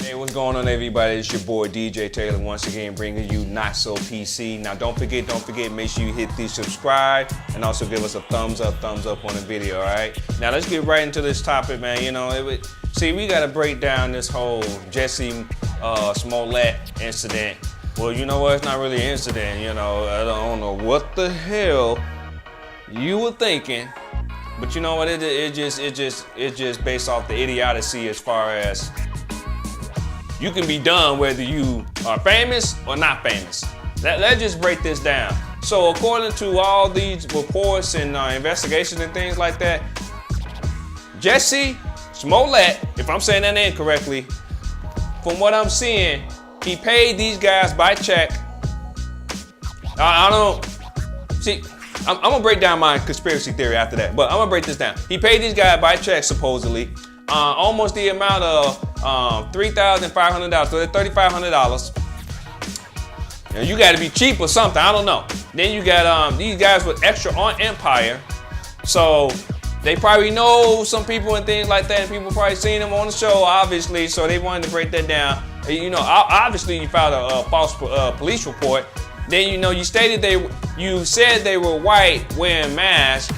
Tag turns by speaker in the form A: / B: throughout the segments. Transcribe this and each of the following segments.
A: Hey, what's going on, everybody? It's your boy DJ Taylor once again, bringing you Not So PC. Now, don't forget, make sure you hit the subscribe and also give us a thumbs up on the video. All right. Now let's get right into this topic, man. You know, we gotta break down this whole Jussie Smollett incident. Well, you know what? It's not really an incident. You know, I don't know what the hell you were thinking, but you know what? It's just based off the idiocy as far as you can be done whether you are famous or not famous. Let's just break this down. So according to all these reports and investigations and things like that, Jussie Smollett, if I'm saying that name correctly, from what I'm seeing, he paid these guys by check. I don't see. I'm gonna break down my conspiracy theory after that, but I'm gonna break this down. He paid these guys by check supposedly, almost the amount of $3,500, so that's $3,500. You got to be cheap or something. I don't know. Then you got these guys with extra on Empire, so they probably know some people and things like that. And people probably seen them on the show, obviously, so they wanted to break that down. You know, obviously you filed a false police report. Then you said they were white wearing masks.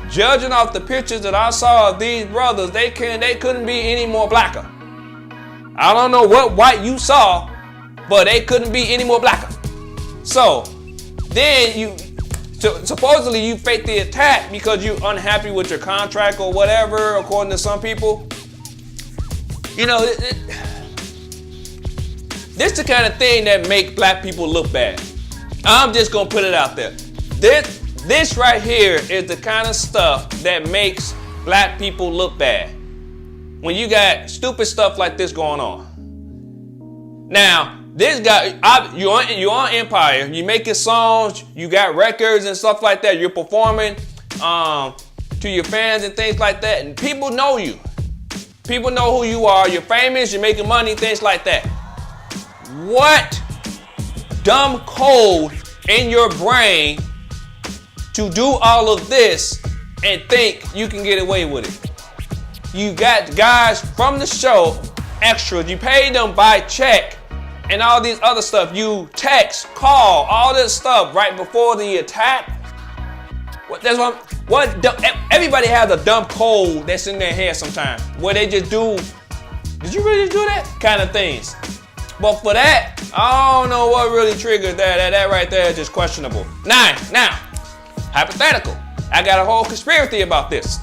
A: Judging off the pictures that I saw of these brothers, they couldn't be any more blacker. I don't know what white you saw, but they couldn't be any more blacker. So then supposedly you faked the attack because you're unhappy with your contract or whatever, according to some people. You know, this the kind of thing that make black people look bad. I'm just gonna put it out there. This right here is the kind of stuff that makes black people look bad. When you got stupid stuff like this going on. Now, this guy, you're on Empire, you making songs, you got records and stuff like that, you're performing to your fans and things like that, and people know you. People know who you are, you're famous, you're making money, things like that. What dumb code in your brain to do all of this and think you can get away with it? You got guys from the show, extras, you paid them by check and all these other stuff. You text, call, all this stuff right before the attack. Everybody has a dumb code that's in their head sometimes where they just do, did you really do that? Kind of things. But for that, I don't know what really triggered that. That right there is just questionable. Now, hypothetical. I got a whole conspiracy about this.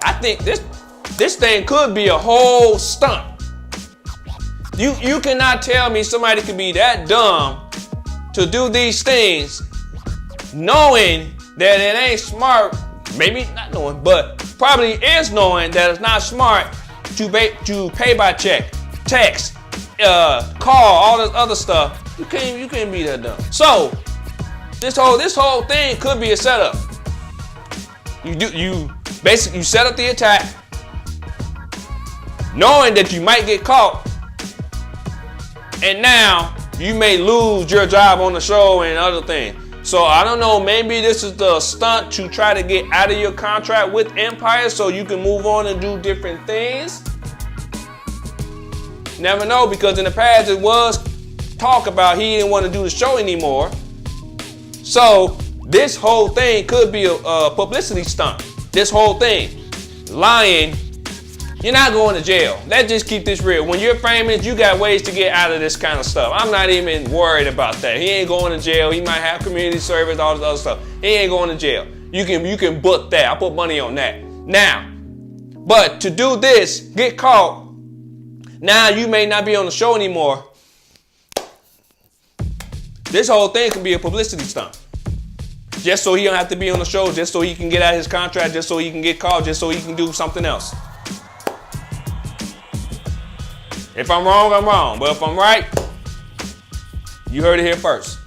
A: I think this thing could be a whole stunt. You cannot tell me somebody could be that dumb to do these things knowing that it ain't smart, maybe not knowing, but probably is knowing that it's not smart to pay by check, text, call, all this other stuff. You can't be that dumb. So this whole thing could be a setup. You basically set up the attack, knowing that you might get caught, and now you may lose your job on the show and other things. So I don't know, maybe this is the stunt to try to get out of your contract with Empire so you can move on and do different things. Never know, because in the past it was talk about he didn't want to do the show anymore. So this whole thing could be a publicity stunt. This whole thing, lying. You're not going to jail. Let's just keep this real. When you're famous, you got ways to get out of this kind of stuff. I'm not even worried about that. He ain't going to jail. He might have community service, all this other stuff. He ain't going to jail. You can book that. I put money on that. Now, but to do this, get caught. Now you may not be on the show anymore. This whole thing can be a publicity stunt. Just so he don't have to be on the show, just so he can get out of his contract, just so he can get called, just so he can do something else. If I'm wrong, I'm wrong. But if I'm right, you heard it here first.